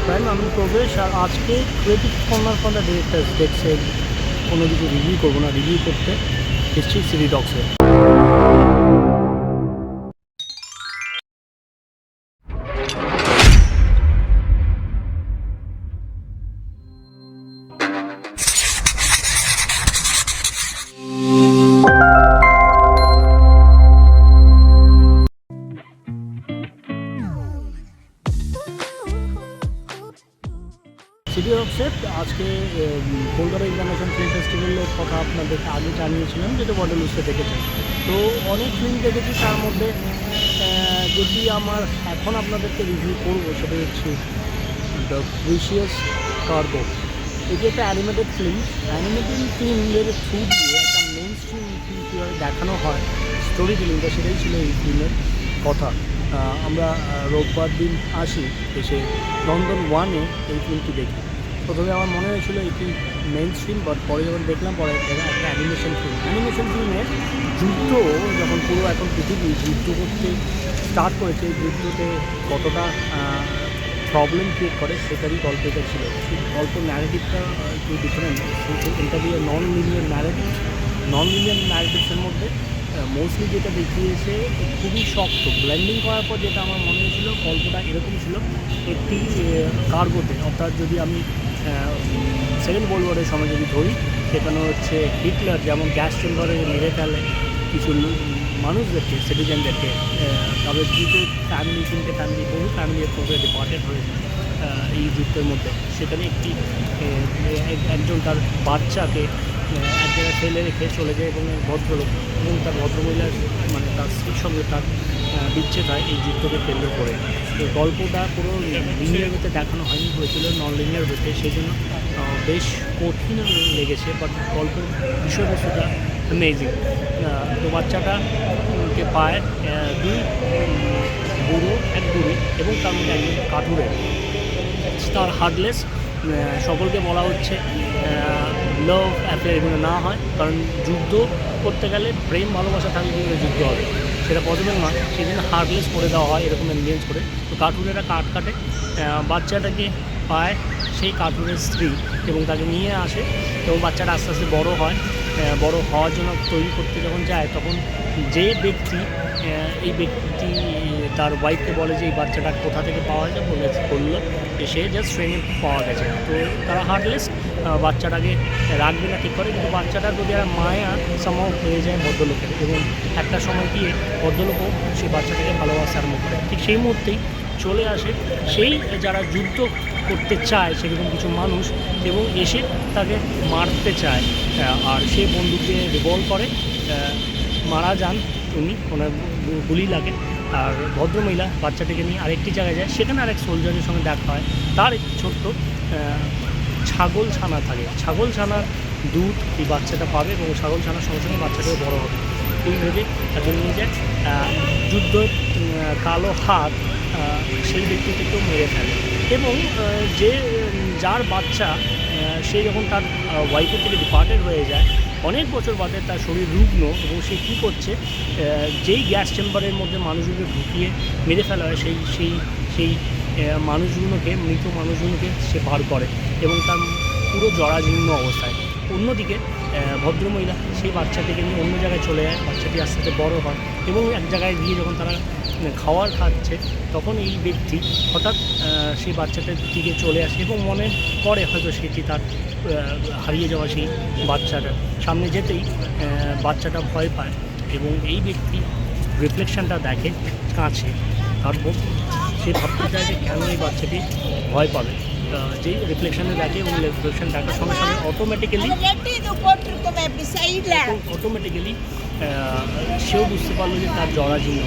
Prime, আমি প্রবেশ। আর আজকে creative corner for the directors ডেস্কের কোনো কিছু রিভিউ করবো না, রিভিউ করতে এসেছি সিটি টক্সে। সিটি টক্সে আজকে কলকাতা ইন্টারন্যাশনাল ফিল্ম ফেস্টিভ্যালের কথা আপনাদেরকে আগে জানিয়েছিলাম, যেটা বডলুসে দেখেছেন। তো অনেক ফিল্ম দেখেছি, তার মধ্যে যদি আমার এখন আপনাদেরকে রিভিউ করবো সেটা হচ্ছে দ্য প্রিশিয়াস কার্গো। এটি একটা অ্যানিমেটেড ফিল্ম। অ্যানিমেটেড ফিল্মের থ্রু দিয়ে একটা মেইন স্ট্রিম ফিল্ম কীভাবে দেখানো হয়, স্টোরি টেলিংটা, সেটাই ছিল এই ফিল্মের কথা। আমরা রোববার দিন আসি, এসে নন্দন 1-এ এই ফিল্মটি দেখি। প্রথমে আমার মনে হয়েছিল এটি মেইন স্ট্রিম, বাট পরে যখন দেখলাম পরে একটা অ্যানিমেশন ফিল্ম। অ্যানিমেশন ফিল্মে যুদ্ধ যখন পুরো এখন পৃথিবী যুদ্ধ করতে স্টার্ট করেছে, এই যুদ্ধতে কতটা প্রবলেম ক্রিয়েট করে সেটারই গল্প এটা ছিল। গল্প ন্যারেটিভটা একটু ডিফারেন্ট, এটা দিয়ে নন লিনিয়ার ন্যারেটিভসের মধ্যে মোস্টলি যেটা দেখিয়েছে খুবই শক্ত ব্লেন্ডিং করার পর যেটা আমার মনে হয়েছিল গল্পটা এরকম ছিল। একটি কার্গোতে, অর্থাৎ যদি আমি সেকেন্ড ওয়ার্ল্ড ওয়ারের সময় যদি ধরি, সেখানে হচ্ছে হিটলার যেমন গ্যাস চেম্বারে মেরে ফেলে কিছু মানুষদেরকে, সিটিজেনদেরকে, তাদের দুটো ফ্যামিলি, তিনটে ফ্যামিলি, বহু ফ্যামিলি পুরো ডিপার্টেড হয়েছে এই যুদ্ধের মধ্যে। সেখানে একজন তার বাচ্চাকে এক জায়গায় ফেলে রেখে চলে যায় এবং ভদ্রলোক এবং তার ভদ্রমহিলার মানে তার স্ত্রীর সঙ্গে তার বিচ্ছেদ হয় এই যুদ্ধকে কেন্দ্র করে। তো গল্পটা পুরো লিনিয়ার ওয়েতে দেখানো হয়নি, হয়েছিল নন লিনিয়ার ওয়েতে, সেই জন্য বেশ কঠিন লেগেছে। বাট গল্পের বিষয়বস্তুটা অ্যামেজিং। তো বাচ্চাটাকে পায় দুই বুড়ো, এক বুড়ি এবং তার মধ্যে একজন কাঠুরে। তার হার্টলেস। সকলকে বলা হচ্ছে লাভ অ্যাফেয়ার এগুলো না হয়, কারণ যুদ্ধ করতে গেলে প্রেম ভালোবাসা থাকলে কীভাবে যুদ্ধ হবে, সেটা পসিবল নয়। সেই জন্য হার্টলেস করে দেওয়া হয় এরকম এনগেজ করে। তো কাঠুরেরা কাঠ কাটে, বাচ্চাটাকে পায় সেই কাঠুরের স্ত্রী এবং তাকে নিয়ে আসে এবং বাচ্চাটা আস্তে আস্তে বড় হয়। বড় হওয়ার জন্য তৈরি করতে যখন যায়, তখন যে ব্যক্তি এই ব্যক্তি তার ওয়াইফকে বলে যে এই বাচ্চাটা কোথা থেকে পাওয়া যায়, বললো সে জাস্ট ট্রেনে পাওয়া গেছে। তো তারা হার্টলেস, বাচ্চাটাকে রাখবে না ঠিক করে, কিন্তু বাচ্চাটার যদি আর মায়া সামাও হয়ে যায় ভদ্রলোকের, এবং একটা সময় গিয়ে ভদ্রলোকও সেই বাচ্চাটাকে ভালোবাসা আরম্ভ করে। ঠিক সেই মুহূর্তেই চলে আসে সেই যারা যুদ্ধ করতে চায় সেরকম কিছু মানুষ এবং এসে তাকে মারতে চায়। আর সে বন্দুক দিয়ে রিভলভ করে, মারা যান উনি, ওনার গুলি লাগে। আর ভদ্রমহিলা বাচ্চাটাকে নিয়ে আরেকটি জায়গায় যায়, সেখানে আরেক সোলজারের সঙ্গে দেখা হয়। তার একটি ছোট্ট ছাগল ছানা থাকে, ছাগল ছানার দুধ এই বাচ্চাটা পাবে এবং ছাগল ছানার সঙ্গে সঙ্গে বাচ্চাটাও বড়ো হবে। এই ভেবে তাকে নিয়ে যায়। যুদ্ধের কালো হাত সেই ব্যক্তিটিকেও মেরে ফেলে এবং যার বাচ্চা সে যখন তার ওয়াইফের থেকে ডিপার্টেড হয়ে যায়, অনেক বছর বাদে তার শরীর রুগ্ন এবং সে কী করছে, যেই গ্যাস চেম্বারের মধ্যে মানুষগুলোকে ঢুকিয়ে মেরে ফেলা হয় সেই মানুষগুলোকে, মৃত মানুষগুলোকে সে বার করে এবং তার পুরো জরাজীর্ণ অবস্থায়। অন্যদিকে ভদ্রমহিলা সেই বাচ্চাটিকে নিয়ে অন্য জায়গায় চলে যায়। বাচ্চাটি আস্তে আস্তে বড়ো হয় এবং এক জায়গায় গিয়ে যখন তারা খাওয়ার খাচ্ছে, তখন এই ব্যক্তি হঠাৎ সেই বাচ্চাটার দিকে চলে আসে এবং মনে করে হয়তো সেটি তার হারিয়ে যাওয়া সেই বাচ্চাটা। সামনে যেতেই বাচ্চাটা ভয় পায় এবং এই ব্যক্তি রিফ্লেকশানটা দেখে কাছে। তারপর সে ভাবতে চায় যে কেন এই বাচ্চাটি ভয় পাবে। যেই রিফ্লেকশানে দেখে এবং রিফ্লেকশান দেখার সঙ্গে সঙ্গে অটোমেটিক্যালি সেও বুঝতে পারলো যে তার জরাজীর্ণ।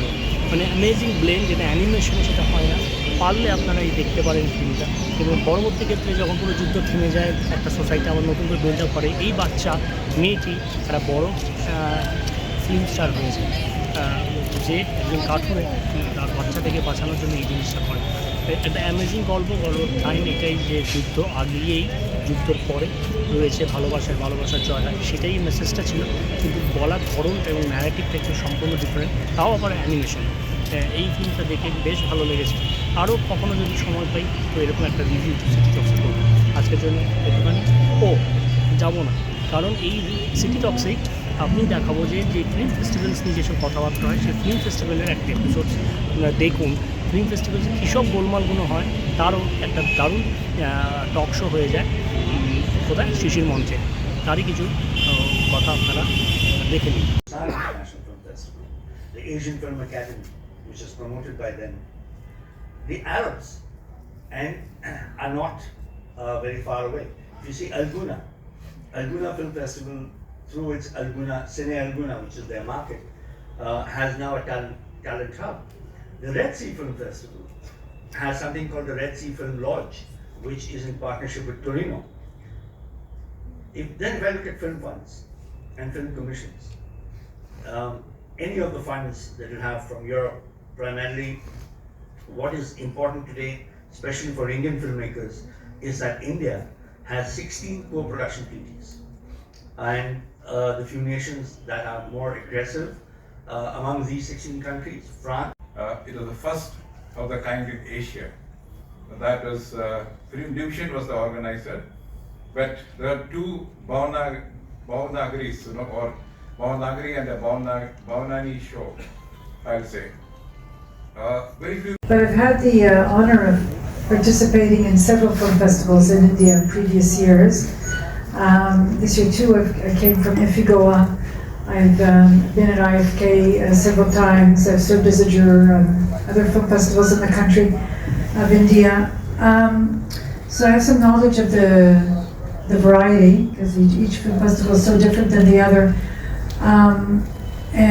মানে অ্যামেজিং ব্লেন্ড, যেটা অ্যানিমেশন সেটা হয় না। পারলে আপনারা এই দেখতে পারেন ফিল্মটা। এবং পরবর্তী ক্ষেত্রে যখন পুরো যুদ্ধ থেমে যায়, একটা সোসাইটি আবার নতুন করে বিল্ড আপ করে, এই বাচ্চা মেয়েটি একটা বড় ফিল্ম স্টার হয়েছে, যে একজন কাঠুরে তার বাচ্চাটাকে বাঁচানোর জন্য এই জিনিসটা করে। একটা অ্যামেজিং গল্পর টাইম এটাই যে যুদ্ধ আগিয়েই যুদ্ধর পরে রয়েছে ভালোবাসার জয় হয়, সেটাই মেসেজটা ছিল। কিন্তু বলার ধরনটা এবং ন্যারেটিভটা একটু সম্পূর্ণ ডিফারেন্ট, তাও আবার অ্যানিমেশন। এই ফিল্মটা দেখে বেশ ভালো লেগেছে। আরও কখনো যদি সময় পাই তো এরকম একটা রিভিউ সিটিটক্সে করবো। আজকের জন্য একটুখানি যাবো না, কারণ এই সিটিটক্সেই আপনি দেখাবো যে ফিল্ম ফেস্টিভ্যালস নিয়ে যেসব কথাবার্তা হয় সেই ফিল্ম ফেস্টিভ্যালের একটা এপিসোড দেখুন। ফিল্ম ফেস্টিভ্যালসে কী সব গোলমালগুলো হয় তারও একটা দারুণ টক শো হয়ে যায় কোথায়, শিশির মঞ্চে। তারই কিছু কথা আপনারা দেখে নিন। The Asian Film Academy, which is promoted by them. The Arabs and are not very far away. If you see Alguna Film Festival, through its Cine Alguna, which is their market, has now a talent hub. The Red Sea Film Festival has something called the Red Sea Film Lodge, which is in partnership with Torino. If I look at film funds and film commissions, any of the funds that you have from Europe, primarily what is important today, especially for Indian filmmakers, is that India has 16 co-production treaties. And the few nations that are more aggressive among these 16 countries, France. It was the first of the kind in Asia. That was, Film Division was the organizer, but there are two Bhavanagaris, or Bhavanagari and the Bhavanani show, I'll say. Very few. But I've had the honor of participating in several film festivals in India in previous years. This year too, I came from Ifigoa. I've been at IFK several times. I've served as a juror on other film festivals in the country of India. So I have some knowledge of the variety, because each film festival is so different than the other.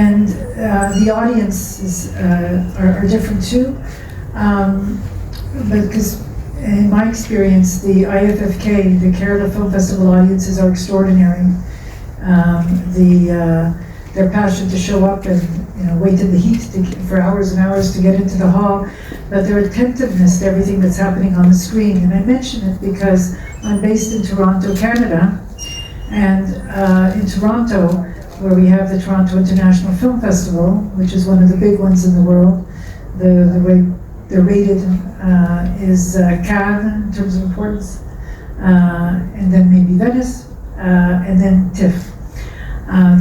And the audiences are different too. But because in my experience, the IFFK, the Kerala Film Festival audiences are extraordinary. Their passion to show up and wait in the heat for hours and hours to get into the hall, but their attentiveness to everything that's happening on the screen. And I mention it because I'm based in Toronto, Canada, and in Toronto, where we have the Toronto International Film Festival, which is one of the big ones in the world. The rated is Cannes in terms of importance, and then maybe Venice, and then TIFF,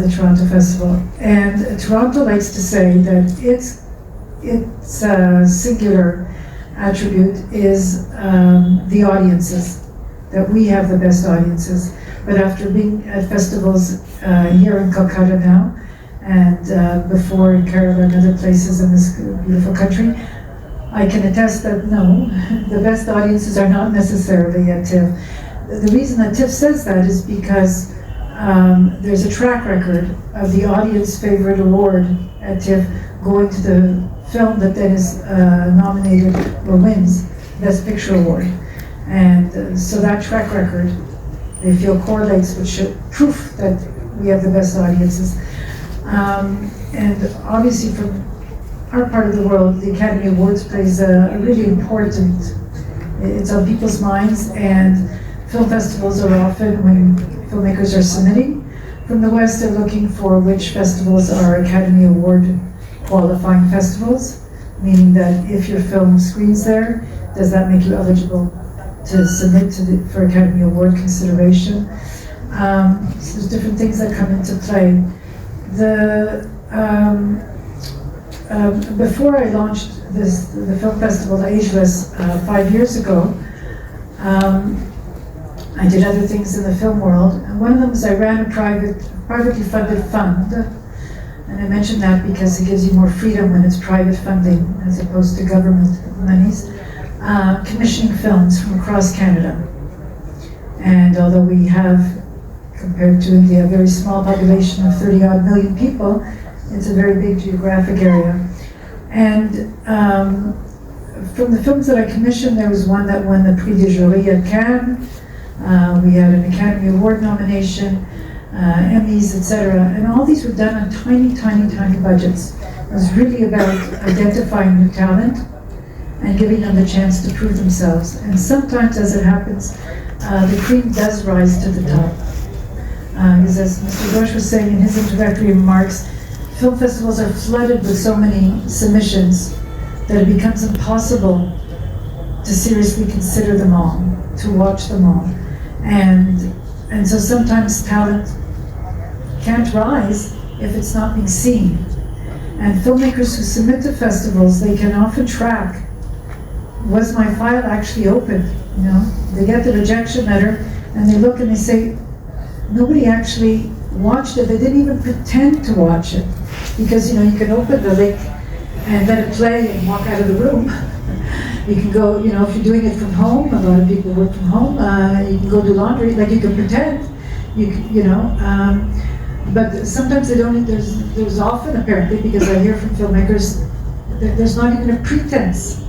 the Toronto Festival. And Toronto likes to say that its singular attribute is the audiences, that we have the best audiences. But after being at festivals here in Calcutta now, and before in Kerala and other places in this beautiful country, I can attest that no, the best audiences are not necessarily at TIFF. The reason that TIFF says that is because there's a track record of the audience favorite award at TIFF going to the film that then is nominated or wins Best Picture Award. And so that track record, they feel correlates with proof that we have the best audiences. And obviously from our part of the world, the Academy Awards plays a really important, it's on people's minds, and film festivals are often, when filmmakers are submitting from the West, they're looking for which festivals are Academy Award qualifying festivals, meaning that if your film screens there, does that make you eligible to submit for Academy Award consideration? So there's different things that come into play. Before I launched the film festival at Ageless 5 years ago, I did other things in the film world, and one of them is I ran a privately funded fund, and I mention that because it gives you more freedom when it's private funding as opposed to government monies, commissioning films from across Canada. And although we have, compared to India, a very small population of 30-odd million people, it's a very big geographic area. And from the films that I commissioned, there was one that won the Prix de Jury at Cannes. We had an Academy Award nomination, Emmys, etc. And all these were done on tiny, tiny, tiny budgets. It was really about identifying new talent and giving them the chance to prove themselves. And sometimes, as it happens, the cream does rise to the top. Because as Mr. Ghosh was saying in his introductory remarks, film festivals are flooded with so many submissions that it becomes impossible to seriously consider them all, to watch them all. And so sometimes talent can't rise if it's not being seen. And filmmakers who submit to festivals, they can often track, was my file actually opened? You know, they get the rejection letter and they look and they say, nobody actually watched it. They didn't even pretend to watch it. Because, you know, you can open the link and let it play and walk out of the room. You can go, you know, if you're doing it from home, a lot of people work from home, you can go do laundry, like you can pretend, you know. But sometimes they don't, there's often apparently, because I hear from filmmakers, there's not even a pretense.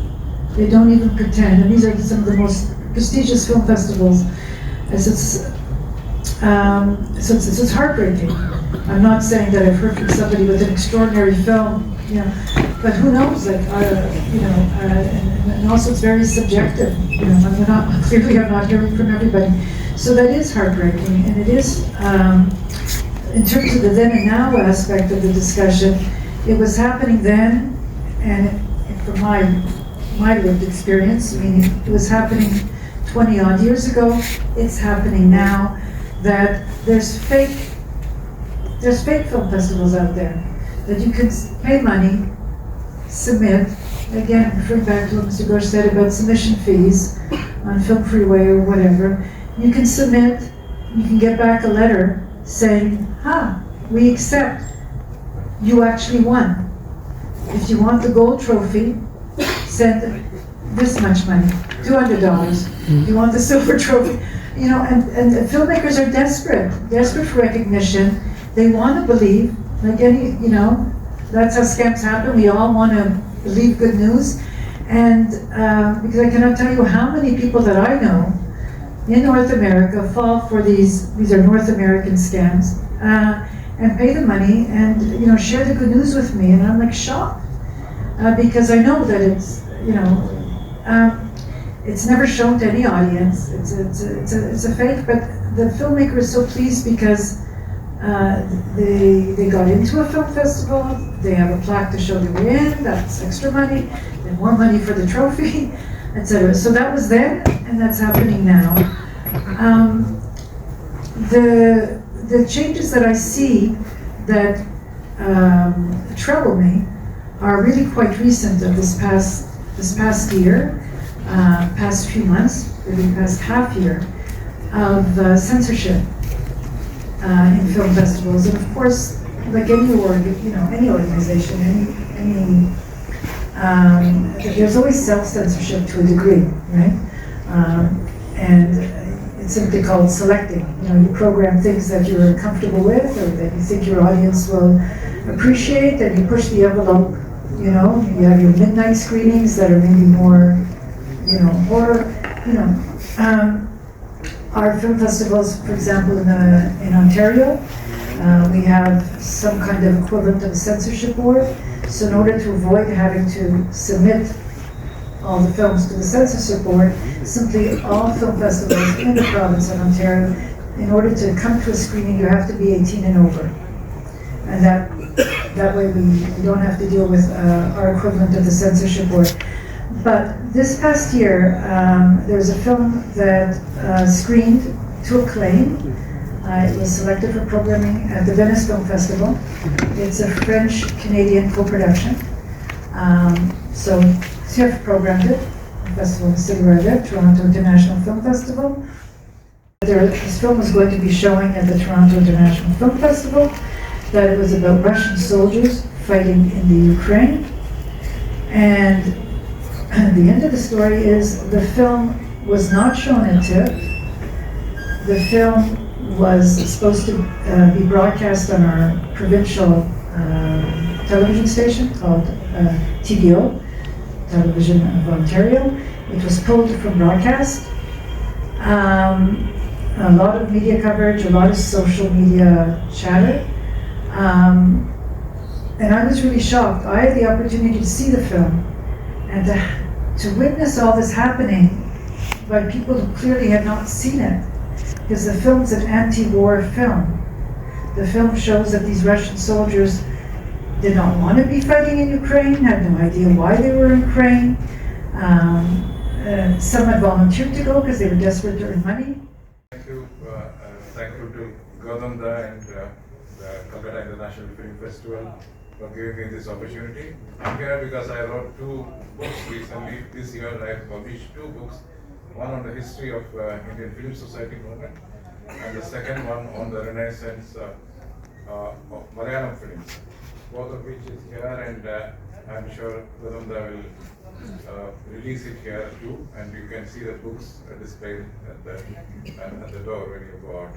They don't even pretend. And these are some of the most prestigious film festivals. So it's heartbreaking. I'm not saying that I've heard from somebody with an extraordinary film, you know, but who knows? Like, you know, and also it's very subjective. You know, clearly I'm not hearing from everybody. So that is heartbreaking, and it is. In terms of the then and now aspect of the discussion, it was happening then, and from my lived experience, I mean, it was happening 20 odd years ago. It's happening now. That there's fake film festivals out there that you can pay money, submit. Again, referring back to what Mr. Ghosh said about submission fees on Film Freeway or whatever, you can submit, you can get back a letter saying, we accept, you actually won. If you want the gold trophy, send this much money, $200. If you want the silver trophy, you know, and filmmakers are desperate for recognition. They want to believe, like any, you know, that's how scams happen. We all want to believe good news. And because I cannot tell you how many people that I know in North America fall for these are North American scams, and pay the money and, you know, share the good news with me. And I'm like shocked, because I know that it's, you know, it's never shown to any audience. It's a fake, but the filmmaker is so pleased because they got into a film festival. They have a plaque to show they were in. That's extra money. And more money for the trophy, etc. So that was then, and that's happening now. The changes that I see that trouble me are really quite recent of this past year. Past few months, maybe past half year, of censorship in film festivals, and of course, like any organization, there's always self-censorship to a degree, right? And it's simply called selecting. You know, you program things that you're comfortable with, or that you think your audience will appreciate, and you push the envelope. You know, you have your midnight screenings that are maybe more, you know, horror, you know. Our film festivals, for example, in Ontario, we have some kind of equivalent of a censorship board. So in order to avoid having to submit all the films to the censorship board, simply all film festivals in the province of Ontario, in order to come to a screening, you have to be 18 and over. And that way we don't have to deal with our equivalent of the censorship board. But this past year, there's a film that screened to acclaim. It was selected for programming at the Venice Film Festival. It's a French-Canadian co-production. So CiFF programmed it, the festival in the city where I live, Toronto International Film Festival. This film was going to be showing at the Toronto International Film Festival, that it was about Russian soldiers fighting in the Ukraine. And the end of the story is the film was not shown at TIFF. The film was supposed to be broadcast on our provincial television station called TVO, Television of Ontario. It was pulled from broadcast. A lot of media coverage, a lot of social media chatter. And I was really shocked. I had the opportunity to see the film and to witness all this happening by people who clearly had not seen it. Because the film's an anti-war film. The film shows that these Russian soldiers did not want to be fighting in Ukraine, had no idea why they were in Ukraine. some had volunteered to go because they were desperate to earn money. Thank you. Thankful to Gautama and the Calcutta International Film Festival for giving me this opportunity. I'm here because I wrote 2 books recently. This year I have published 2 books. One on the history of Indian Film Society movement, and the second one on the renaissance of Malayalam films. Both of which is here, and I'm sure Gautama will release it here too, and you can see the books displayed at the door when you go out.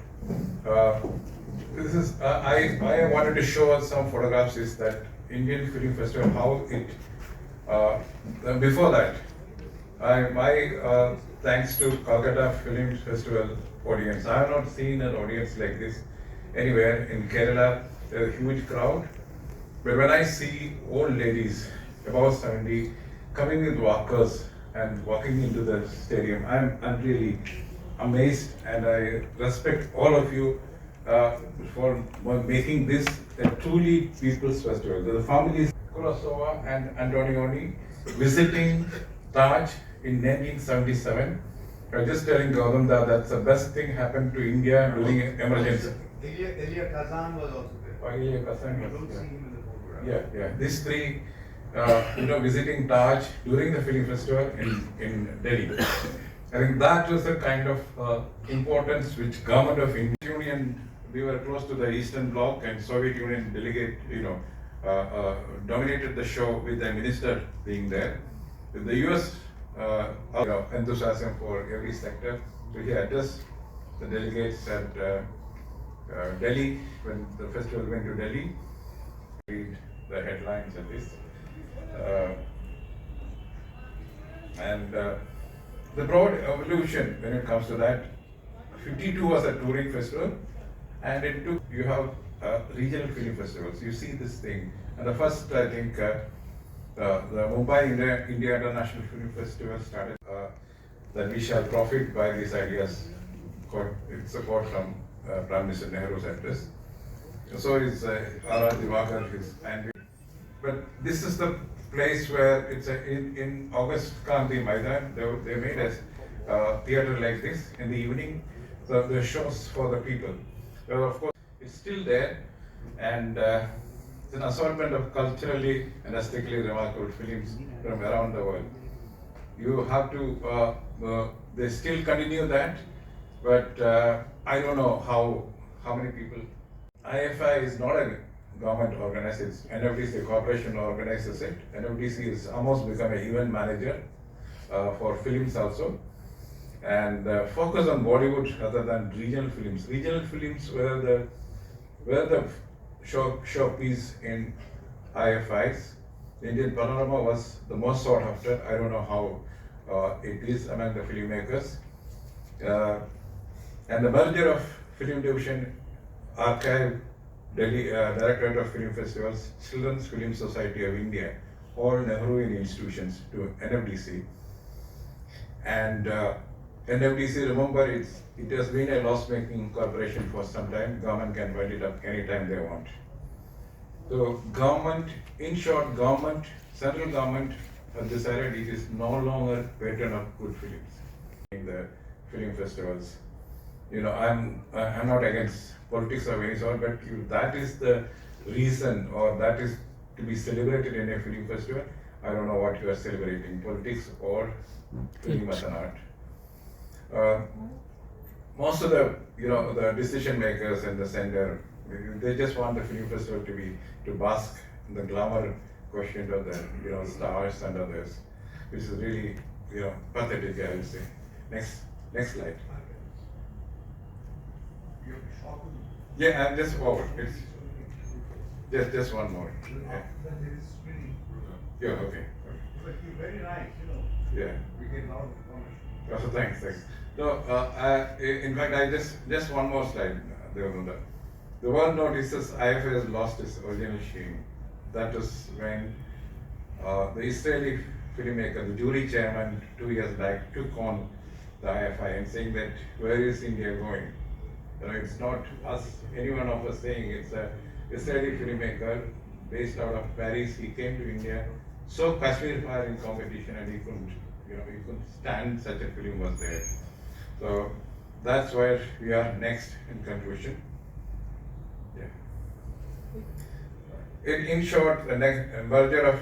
This is I wanted to show some photographs. Is that Indian Film Festival? How it before that, my thanks to Calcutta Film Festival audience. I have not seen an audience like this anywhere in Kerala. There's a huge crowd, but when I see old ladies above 70 coming with walkers and walking into the stadium, I'm really amazed, and I respect all of you for making this a truly people's festival. The families Kurosova and Antonioni visiting Taj in 1977. I was just telling Gautam that that's the best thing happened to India during emergency. Elia Kazan was also there. Elia Kazan was don't there. see him in the photograph. Yeah. These 3, visiting Taj during the film festival in Delhi. I think that was the kind of importance which government of Indian Union, we were close to the Eastern Bloc, and Soviet Union delegate, dominated the show with the minister being there. With the US enthusiasm for every sector. So he addressed the delegates at Delhi when the festival went to Delhi. Read the headlines at least. The broad evolution when it comes to that, 52 was a touring festival, and it took, you have regional film festivals. You see this thing, and the first, I think, the Mumbai India International Film Festival started that we shall profit by these ideas. It's a quote from Prime Minister Nehru's address. So is R.R. Divakar, but this is the place where it's in August Kanti Maidan, they made a theater like this in the evening, so the shows for the people. Well, of course, it's still there, and it's an assortment of culturally and aesthetically remarkable films from around the world. You have to, they still continue that, but I don't know how many people. IFI is not a government organization, it's NFDC corporation organizes it. NFDC is almost become an event manager for films also, and focus on Bollywood rather than regional films. Regional films were the showpiece in IFIs. The Indian Panorama was the most sought after. I don't know how it is among the filmmakers. And the merger of Film Division, Archive, Delhi Directorate of Film Festivals, Children's Film Society of India, all Nehruvian institutions to NFDC. And NFDC, remember, it has been a loss-making corporation for some time. Government can wind it up anytime they want. So government, in short, central government has decided it is no longer patron of good films in the film festivals. I'm not against politics of any sort, but if that is the reason, or that is to be celebrated in a film festival, I don't know what you are celebrating, politics or film as an art. Most of the decision makers in the center, they just want the film festival to bask in the glamour quotient of the stars and others, which is really pathetic, I would say. Next slide. Yeah, I'm just over. It's just one more. Yeah, okay. But you're very nice, Yeah. We get a lot of information. Also, thanks. No, in fact, I just one more slide, Devendra. The world notices IFA has lost its original sheen. That was when the Israeli filmmaker, the jury chairman, 2 years back, took on the IFI and saying that where is India going? It's not us, any one of us saying, it's a Israeli filmmaker based out of Paris. He came to India, saw Kashmir Fire in competition, and he couldn't we couldn't stand such a film was there. So that's where we are next in conclusion. Yeah. In short, the next merger of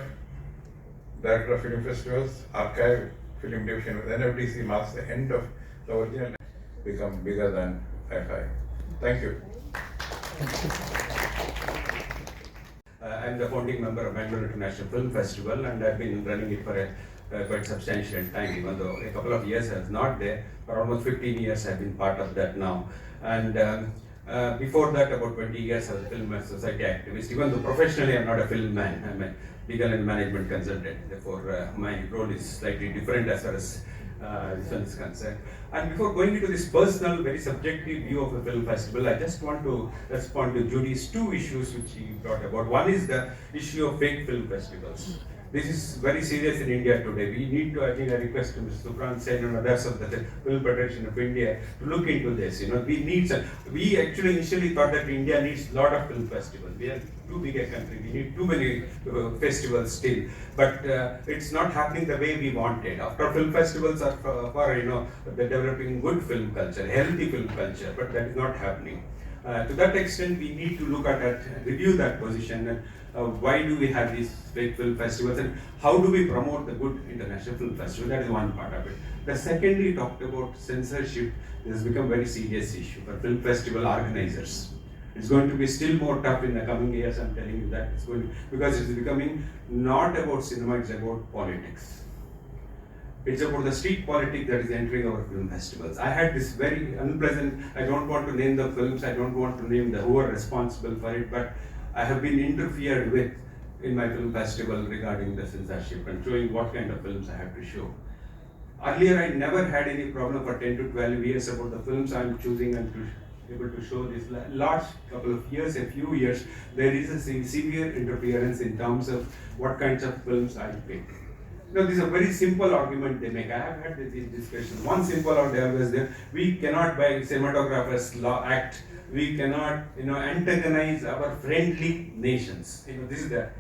Director of Film Festivals, Archive Film Division with NFDC marks the end of the original, become bigger than FI. Thank you. I'm the founding member of Bangalore International Film Festival, and I've been running it for a quite substantial time, even though a couple of years I was not there. For almost 15 years I've been part of that now. And before that, about 20 years as a film society activist, even though professionally I'm not a film man, I'm a legal and management consultant. Therefore, my role is slightly different as far as this one is concerned. And before going into this personal, very subjective view of a film festival, I just want to respond to Judy's two issues which he brought about. One is the issue of fake film festivals. This is very serious in India today. We need to, I think I request to Mr. Supran Sen and others of the Film Federation of India to look into this. We actually initially thought that India needs a lot of film festivals. We are too big a country. We need too many festivals still. But it's not happening the way we wanted. After film festivals are for developing good film culture, healthy film culture, but that is not happening. To that extent, we need to look at that, review that position, and why do we have these fake film festivals, and how do we promote the good international film festival? That is one part of it. The secondly, talked about censorship. This has become a very serious issue for film festival organizers. It's going to be still more tough in the coming years, I'm telling you that. Because it's becoming not about cinema, it's about politics. It's about the street politics that is entering our film festivals. I had this very unpleasant, I don't want to name the films, I don't want to name who are responsible for it, but I have been interfered with in my film festival regarding the censorship and showing what kind of films I have to show. Earlier, I never had any problem for 10 to 12 years about the films I'm choosing and to able to show this. Last couple of years, a few years, there is a severe interference in terms of what kinds of films I pick. This is a very simple argument they make. I have had this discussion. One simple argument is there. We cannot, by cinematographers' law act, we cannot, antagonize our friendly nations. This is the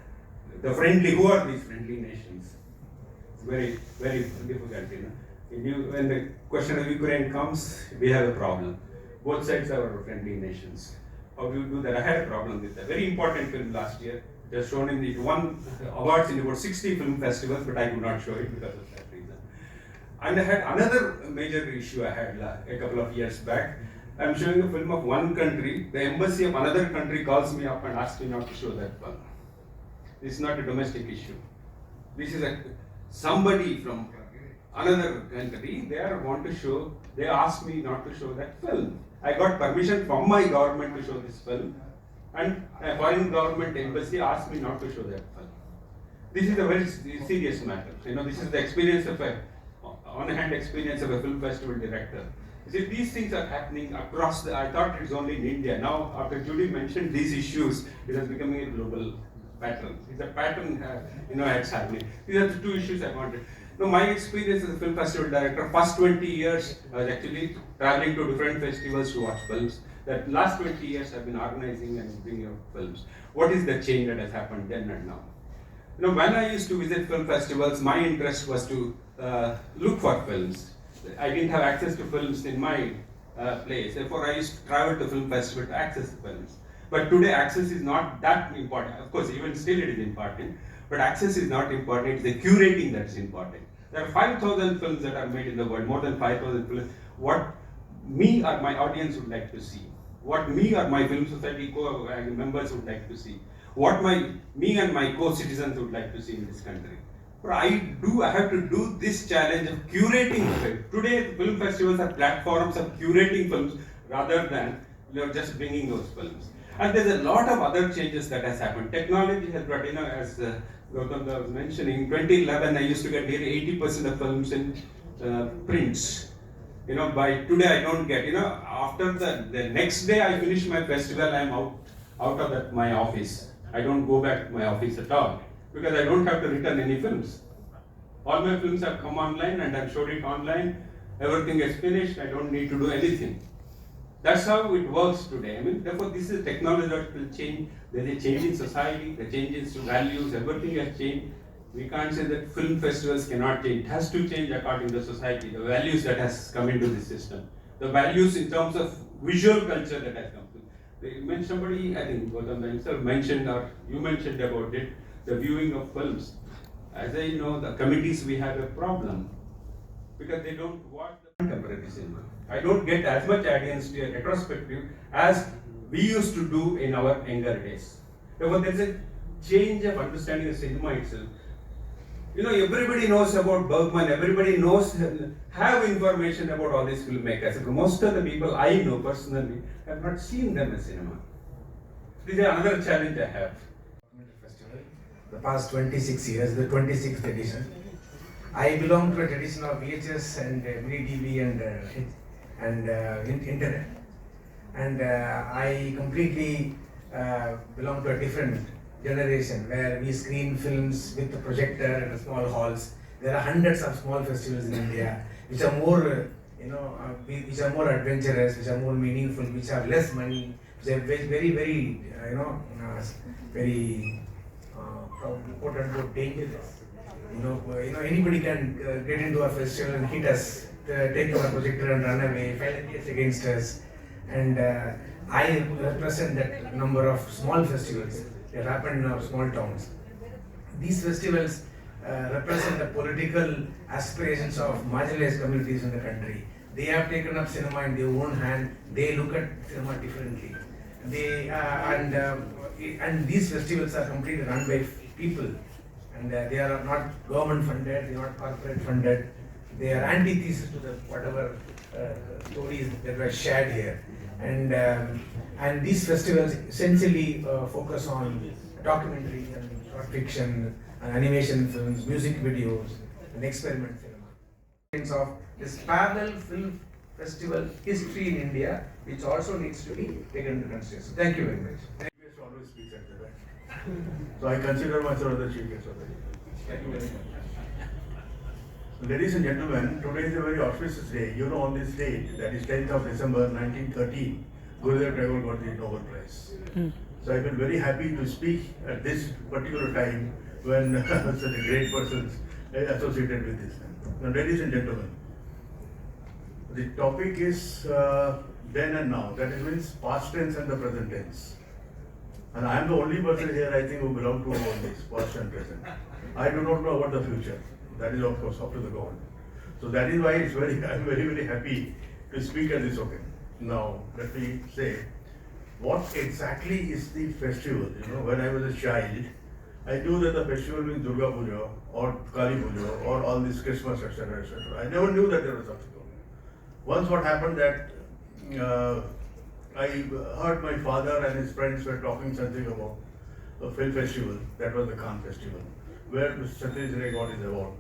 friendly. Who are these friendly nations? It's very, very difficult. When the question of Ukraine comes, we have a problem. Both sides are our friendly nations. How do you do that? I had a problem with that. Very important film last year. It was shown it won awards in about 60 film festivals, but I could not show it because of that reason. And I had another major issue I had a couple of years back. I'm showing a film of one country. The embassy of another country calls me up and asks me not to show that film. This is not a domestic issue. This is somebody from another country. They asked me not to show that film. I got permission from my government to show this film, and a foreign government embassy asked me not to show that film. This is a very serious matter. This is the experience of on-hand experience of a film festival director. You see, these things are happening across I thought it's only in India. Now, after Judy mentioned these issues, it is becoming a global pattern. It's a pattern, it's happening. These are the two issues I wanted. My experience as a film festival director, first 20 years, I was actually traveling to different festivals to watch films. That last 20 years I've been organizing and bringing out films. What is the change that has happened then and now? When I used to visit film festivals, my interest was to look for films. I didn't have access to films in my place. Therefore, I used to travel to film festival to access the films. But today, access is not that important. Of course, even still it is important. But access is not important. It's the curating that's important. There are 5,000 films that are made in the world, more than 5,000 films. What me or my audience would like to see, what me or my film society members would like to see, what me and my co-citizens would like to see in this country. But I have to do this challenge of curating film. Today, film festivals are platforms of curating films rather than just bringing those films. And there's a lot of other changes that has happened. Technology has brought, as Gautam was mentioning, in 2011 I used to get nearly 80% of films in prints. By today I don't get, after the next day I finish my festival, I'm out of my office. I don't go back to my office at all because I don't have to return any films. All my films have come online and I've showed it online. Everything is finished. I don't need to do anything. That's how it works today. Therefore, this is technology that will change. There's a change in society, the changes to values, everything has changed. We can't say that film festivals cannot change. It has to change according to society, the values that has come into the system, the values in terms of visual culture that has come to. Somebody, I think Gautam himself mentioned, or you mentioned about it, the viewing of films. As I know, the committees, we have a problem because they don't watch the contemporary cinema. I don't get as much audience to a retrospective as we used to do in our younger days. Therefore, there is a change of understanding of cinema itself. You know, everybody knows about Bergman, everybody knows, have information about all these filmmakers. Most of the people I know personally have not seen them in cinema. This is another challenge I have. Festival, the past 26 years, the 26th edition. I belong to a tradition of VHS and mini TV and internet. And I completely belong to a different generation where we screen films with the projector in the small halls. There are hundreds of small festivals in India which are more, which are more adventurous, which are more meaningful, which have less money, which are very, very, very quote unquote dangerous. Anybody can get into a festival and hit us, take our projector and run away, file a case against us. And I represent that number of small festivals that happen in our small towns. These festivals represent the political aspirations of marginalized communities in the country. They have taken up cinema in their own hand. They look at cinema differently. And these festivals are completely run by people, and they are not government funded. They are not corporate funded. They are antithesis to the whatever stories that were shared here. And these festivals essentially focus on documentaries and short fiction and animation films, music videos, and experiment cinema. Of this parallel film festival history in India, which also needs to be taken into consideration. Thank you very much. Chief guest always speaks at the back. So I consider myself the chief guest of the day. Thank you very much. Ladies and gentlemen, today is a very auspicious day. You know, on this date, that is 10th of December 1913, Gurudev Tagore got the Nobel Prize. So I feel very happy to speak at this particular time when such a great person associated with this. Now, ladies and gentlemen, the topic is then and now. That means past tense and the present tense. And I am the only person here, I think, who belong to all this, past and present. I do not know about the future. That is, of course, up to the God. So that is why I am very, very happy to speak at this occasion. Now, let me say, what exactly is the festival? When I was a child, I knew that the festival means Durga Puja or Kali Puja or all this Christmas, etc., etc. I never knew that there was something. Once what happened that I heard my father and his friends were talking something about a film festival, that was the Cannes Festival, where Mr. Satyajit Ray got his award.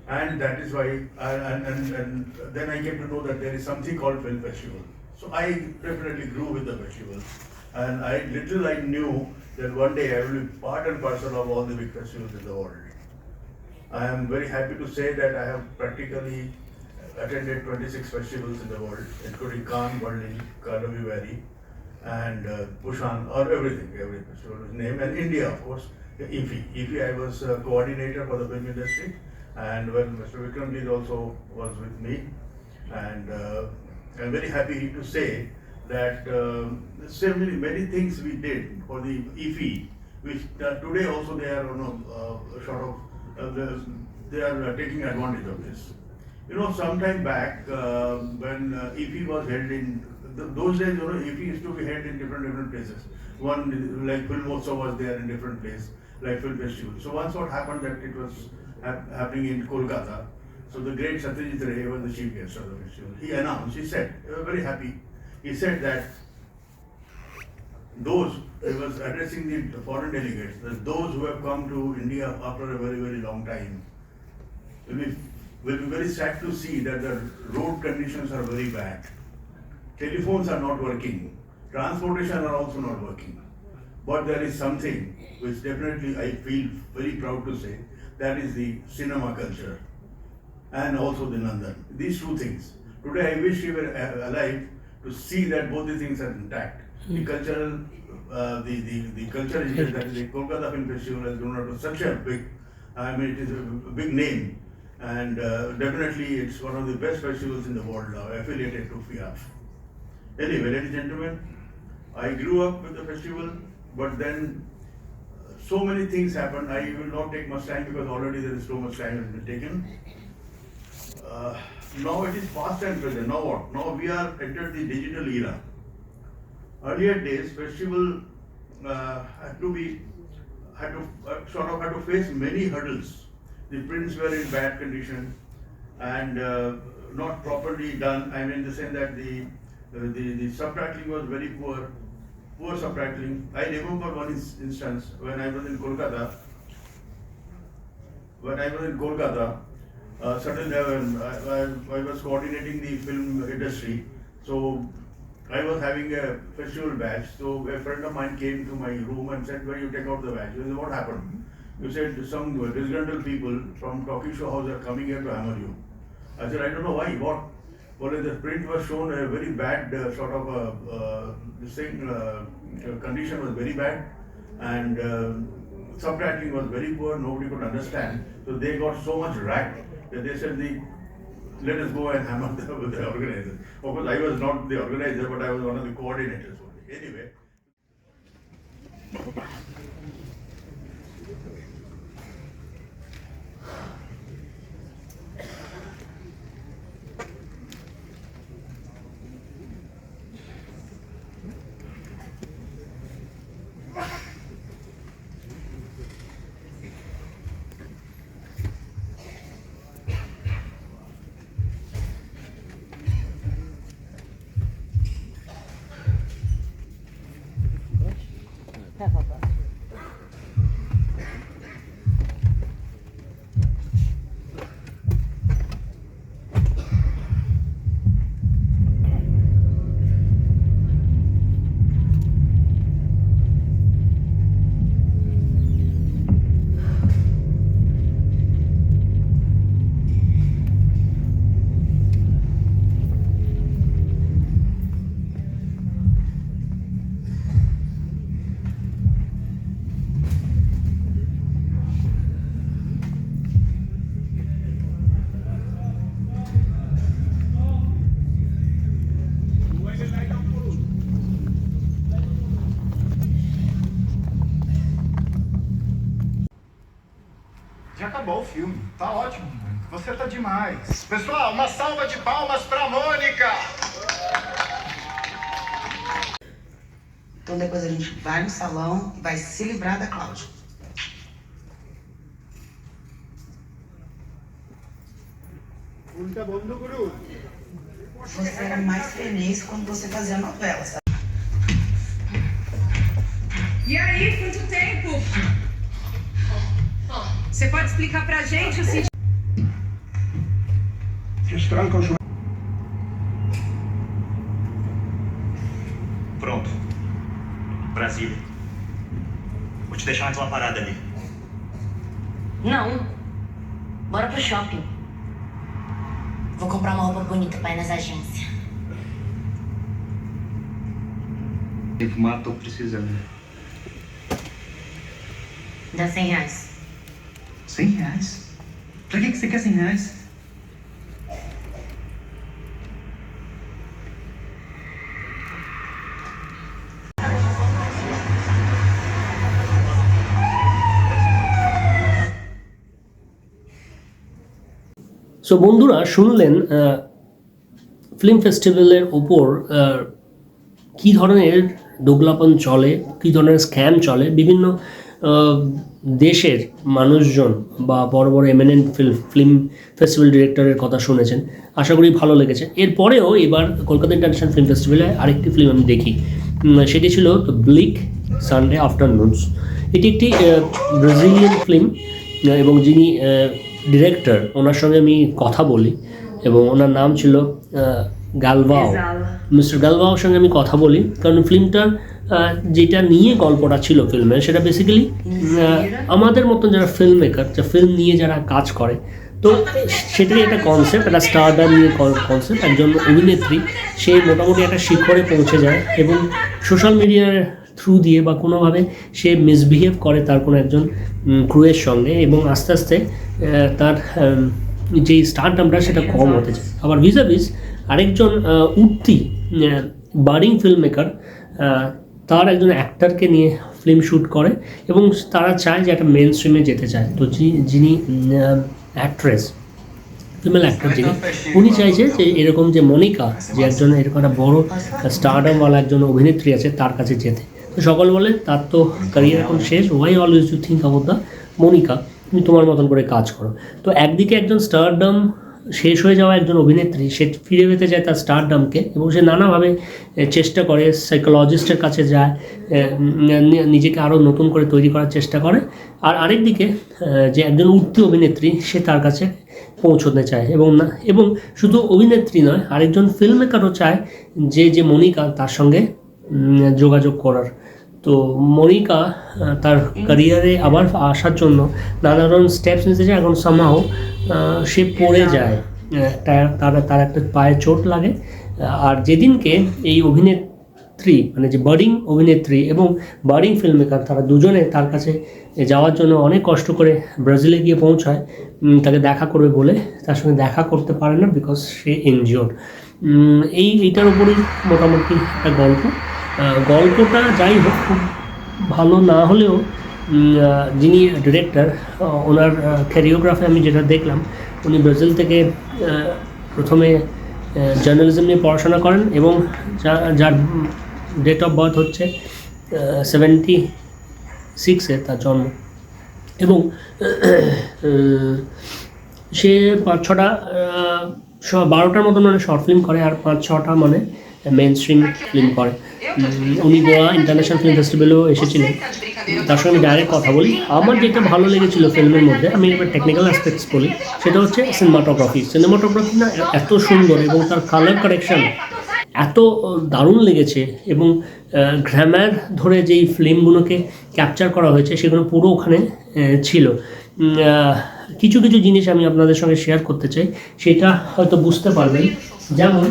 And that is why, and then I came to know that there is something called film festival. So I definitely grew with the festival. And I knew that one day I will be part and parcel of all the big festivals in the world. I am very happy to say that I have practically attended 26 festivals in the world, including Cannes, Berlin, Karlovy Valley, and Busan, or everything, every festival is named, and India, of course, IFFI. IFFI, I was coordinator for the film industry, and when Mr. Vikramjit also was with me, and I'm very happy to say that so many things we did for the IFFI, which today also they are they are taking advantage of this. Some time back when IFFI was held in those days, IFFI used to be held in different places. One like Filmotsav was there in different place, like film festival. So once what happened that it was happening in Kolkata. So the great Satyajit Ray was the chief guest of the festival. He announced, he said, we were very happy. He said that he was addressing the foreign delegates, that those who have come to India after a very, very long time will be very sad to see that the road conditions are very bad. Telephones are not working. Transportation are also not working. But there is something which definitely I feel very proud to say, that is the cinema culture and also the Nandan. These two things. Today I wish we were alive to see that both the things are intact. The cultural, the culture is that the Kolkata Film Festival has grown up to such a big I mean, it is a big name, and definitely it's one of the best festivals in the world now, affiliated to kIFF. Anyway, ladies and gentlemen, I grew up with the festival, but then so many things happened. I will not take much time because already there is so much time has been taken. Now it is past and present. Now what? Now we are entered the digital era. Earlier days, festival had to face many hurdles. The prints were in bad condition and not properly done. I mean, in the sense that the subtitling was very poor subtitling. I remember one instance when I was in Kolkata. Suddenly I was coordinating the film industry, so I was having a festival badge. So a friend of mine came to my room and said, "Why you take out the badge?" I said, "What happened?" He said, "Some disgruntled people from talking show house are coming here to hammer you." I said, "I don't know why. What?" Well, the print was shown a very bad condition was very bad, and subtitling was very poor. Nobody could understand. So they got so much racked that they said, "Let us go and hammer with the organizer." Of course, I was not the organizer, but I was one of the coordinators only. Anyway. Já acabou o filme. Tá ótimo, Mônica. Você tá demais. Pessoal, uma salva de palmas pra Mônica! Então depois a gente vai no salão e vai se livrar da Cláudia. Você era mais feliz quando você fazia novela, sabe? E aí, quanto tempo? Você pode explicar pra gente o sentido? Pronto. Brasília. Vou te deixar naquela parada ali. Não. Bora pro shopping. Vou comprar uma roupa bonita pra ir nas agências. Eu fumar, tô precisando. Dá R$100. R$100? Pra que você quer R$100? So বন্ধুরা শুনলেন film ফেস্টিভ্যালের ওপর কী ধরনের দোগলাপন চলে, কী ধরনের scam চলে, বিভিন্ন দেশের মানুষজন বা বড় বড় এমিনেন্ট ফিল্ম ফেস্টিভ্যাল ডিরেক্টরের কথা শুনেছেন। আশা করি ভালো লেগেছে। এরপরেও এবার কলকাতা ইন্টারন্যাশনাল ফিল্ম ফেস্টিভ্যালে আরেকটি ফিল্ম আমি দেখি, সেটি ছিল ব্লিক সানডে আফটারনুনস। এটি একটি ব্রাজিলিয়ান ফিল্ম এবং যিনি ডিরেক্টর ওনার সঙ্গে আমি কথা বলি এবং ওনার নাম ছিল গালভাও। মিস্টার গালভাওর সঙ্গে আমি কথা বলি কারণ ফিল্মটার যেটা নিয়ে গল্পটা ছিল ফিল্মের সেটা বেসিক্যালি আমাদের মতন যারা ফিল্ম মেকার, যা ফিল্ম নিয়ে যারা কাজ করে, তো সেটারই একটা কনসেপ্ট, একটা স্টারডাম নিয়ে কনসেপ্ট। একজন অভিনেত্রী সে মোটামুটি একটা শিখরে পৌঁছে যায় এবং সোশ্যাল মিডিয়ার থ্রু দিয়ে বা কোনোভাবে সে মিসবিহেভ করে তার কোনো একজন ক্রুয়ের সঙ্গে, এবং আস্তে আস্তে তার যেই স্টারডামটা সেটা কম হতে চায়। আবার ভিজাভিস আরেকজন উঠতি বাডিং ফিল্ম মেকার তার একজন অ্যাক্টরকে নিয়ে ফিল্ম শ্যুট করে এবং তারা চায় যে একটা মেন স্ট্রিমে যেতে চায়। তো যিনি অ্যাক্ট্রেস, ফিমেল অ্যাক্টর যিনি, উনি চাইছে যে এরকম যে মনিকা, যে একজন এরকম একটা বড় স্টারডামওয়ালা একজন অভিনেত্রী আছে, তার কাছে যেতে। তো সকল বলে তার তো ক্যারিয়ার এখন শেষ, why always you think about the Monica, তুমি তোমার মতন করে কাজ করো। তো একদিকে একজন স্টারডাম শেষ হয়ে যাওয়া একজন অভিনেত্রী, সে ফিরে পেতে যায় তার স্টারডামকে, এবং সে নানাভাবে চেষ্টা করে, সাইকোলজিস্টের কাছে যায়, নিজেকে আরও নতুন করে তৈরি করার চেষ্টা করে। আর আরেকদিকে যে একজন উঠতি অভিনেত্রী, সে তার কাছে পৌঁছতে চায়, এবং শুধু অভিনেত্রী নয়, আরেকজন ফিল্ম মেকারও চায় যে মনিকা তার সঙ্গে যোগাযোগ করার। তো মনিকা তার ক্যারিয়ারে আবার আসার জন্য নানা ধরনের স্টেপস নিতে চায়। এখন সামহাও সে পড়ে যায়, তার একটা পায়ে চোট লাগে। আর যেদিনকে এই অভিনেত্রী, মানে যে বাডিং অভিনেত্রী এবং বাডিং ফিল্ম মেকার, তারা দুজনে তার কাছে যাওয়ার জন্য অনেক কষ্ট করে ব্রাজিলে গিয়ে পৌঁছায় তাকে দেখা করবে বলে, তার সঙ্গে দেখা করতে পারে না বিকজ সে ইনজিওর্ড। এইটার উপরেই মোটামুটি একটা গল্পটা যাই হোক খুব ভালো না হলেও যিনি ডিরেক্টর, ওনার ক্যারিওগ্রাফি আমি যেটা দেখলাম, উনি ব্রাজিল থেকে প্রথমে জার্নালিজম নিয়ে পড়াশোনা করেন এবং যার ডেট অফ বার্থ হচ্ছে 76-এ তার জন্ম, এবং সে 12টার মতন মানে শর্ট ফিল্ম করে, আর 5-6টা মানে মেন স্ট্রিম ফিল্ম করে। উনি গোয়া ইন্টারন্যাশনাল ফিল্ম ফেস্টিভ্যালেও এসেছিলেন। তার সঙ্গে ডাইরেক্ট কথা বলি, আমার যেটা ভালো লেগেছিল ফিল্মের মধ্যে, আমি এবার টেকনিক্যাল অ্যাসপেক্টস বলি, সেটা হচ্ছে সিনেমাটোগ্রাফি না এত সুন্দর, এবং তার কালার কারেকশন এত দারুণ লেগেছে, এবং গ্রামার ধরে যেই ফিল্মগুলোকে ক্যাপচার করা হয়েছে সেগুলো পুরো ওখানে ছিল। কিছু কিছু জিনিস আমি আপনাদের সঙ্গে শেয়ার করতে চাই, সেটা হয়তো বুঝতে পারবেন। যেমন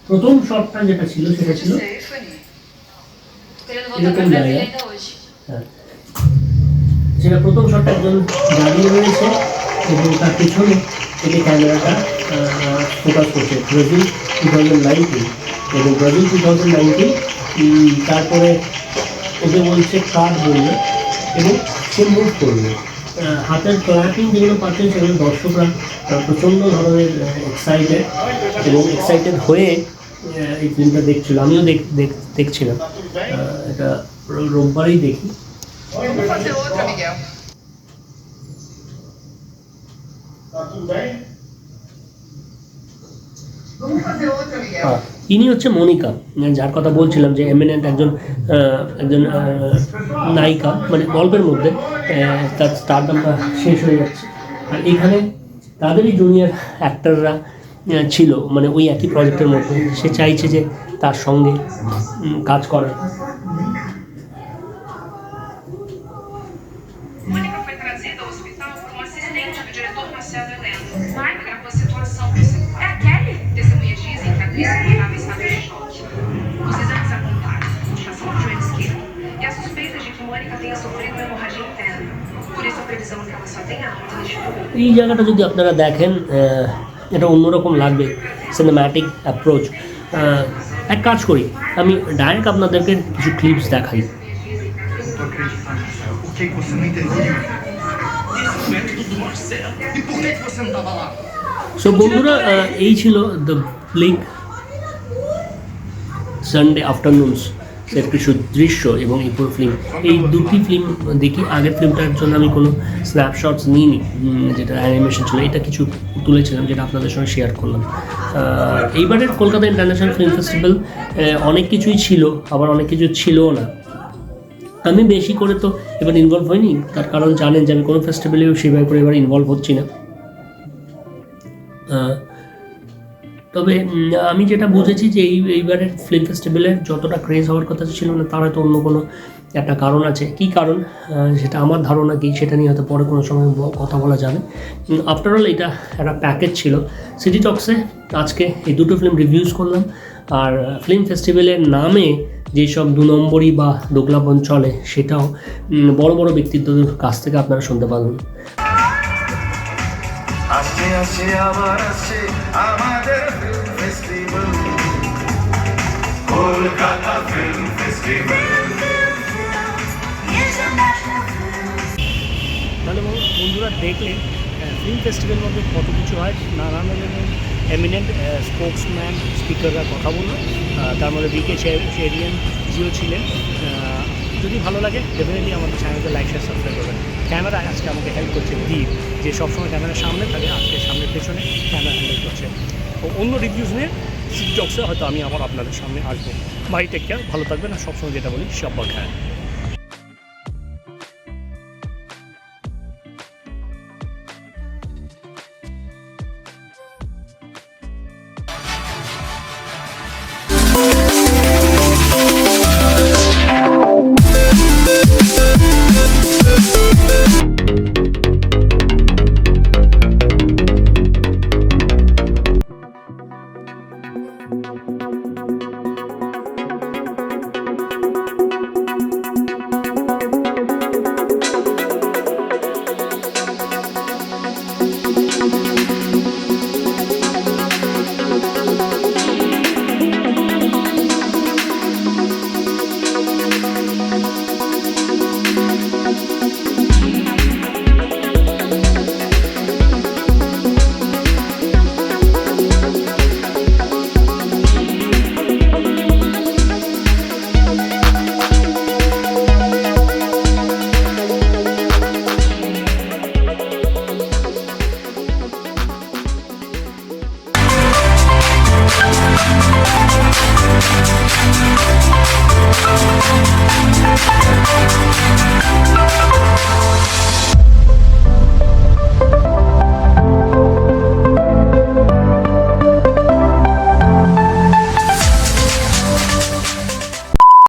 প্রথম শটটা যেটা ছিল সেটা ছিল এরকম জায়গা, হ্যাঁ, সেটা প্রথম শটটা একজন দাঁড়িয়ে রয়েছে এবং তার পেছনে থেকে ক্যামেরাটা ফোকাস করছে। ব্রাজিল 2019, এবং ব্রাজিল 2019, তারপরে ওকে বলছে কাট বলবে এবং সে মুভ করবে। হাতের ক্ল্যাপিং যেগুলো পাচ্ছেন সেগুলো দর্শকরা প্রচণ্ড ধরনের এক্সাইটেড হয়ে এই ফিল্মটা দেখছিল। আমিও দেখছিলাম, এটা রোববারই দেখি। ইনি হচ্ছে মনিকা, যার কথা বলছিলাম, যে এমিনেন্ট একজন নায়িকা, মানে গল্পের মধ্যে তার স্টারডামটা শেষ হয়ে যাচ্ছে। আর এখানে তাদেরই জুনিয়র অ্যাক্টররা ছিল, মানে ওই একই প্রজেক্টের মধ্যে। সে চাইছে যে তার সঙ্গে কাজ করার। এই জায়গাটা যদি আপনারা দেখেন, এটা অন্যরকম লাগবে, সিনেম্যাটিক অ্যাপ্রোচ। এক কাজ করি, আমি ডাইরেক্ট আপনাদেরকে কিছু ক্লিপস দেখাই। সো বন্ধুরা, এই ছিল দ্য ব্লিঙ্ক সানডে আফটারনুনস এর কিছু দৃশ্য এবং এই পুরো ফিল্ম। এই দুটি ফিল্ম দেখি। আগের ফিল্মটার জন্য আমি কোনো স্ন্যাপশটস নিইনি, যেটা অ্যানিমেশন ছিল, এটা কিছু তুলেছিলাম যেটা আপনাদের সঙ্গে শেয়ার করলাম। এইবারের কলকাতা ইন্টারন্যাশনাল ফিল্ম ফেস্টিভ্যাল অনেক কিছুই ছিল, আবার অনেক কিছু ছিলও না। আমি বেশি করে তো এবার ইনভলভ হইনি, তার কারণ জানেন যে আমি কোনো ফেস্টিভ্যালেও সেভাবে করে এবার ইনভলভ হচ্ছি না। তবে আমি যেটা বুঝেছি যে এইবারের ফিল্ম ফেস্টিভ্যালের যতটা ক্রেজ হওয়ার কথা ছিল না, তার হয়তো অন্য কোনো একটা কারণ আছে। কী কারণ, সেটা আমার ধারণা কী সেটা নিয়ে হয়তো পরে কোনো সময় কথা বলা যাবে। আফটারঅল এটা একটা প্যাকেজ ছিল। সিটি টক্সে আজকে এই দুটো ফিল্ম রিভিউজ করলাম, আর ফিল্ম ফেস্টিভ্যালের নামে যেসব 2 নম্বরই বা দোগলাপন চলে সেটাও বড় বড় ব্যক্তিত্বদের কাছ থেকে আপনারা শুনতে পাবেন। আসছে আসছে আবার আসছে আমাদের film festival, Kolkata film festival. তাহলে বন্ধুরা দেখলেন ফিল্ম ফেস্টিভ্যালের মধ্যে কত কিছু হয়, নানান ধরনের এমিনেন্ট স্পোক্সম্যান স্পিকাররা কথা বললো, তার মধ্যে বিকে শেরিয়ান জিও ছিলেন। যদি ভালো লাগে ডেফিনেটলি আমাদের চ্যানেলকে লাইক শেয়ার সাবস্ক্রাইব করবেন। ক্যামেরা আজকে আমাকে হেল্প করছে দীপ, যে সবসময় ক্যামেরার সামনে থাকে, আজকে সামনের পেছনে ক্যামেরা হ্যান্ডেল করছে। তো অন্য রিভিউজ নিয়ে সিটি টক্সে হয়তো আমি আবার আপনাদের সামনে আসবো। বাই, টেক কেয়ার, ভালো থাকবেন, আর সবসময় যেটা বলি সব খায়।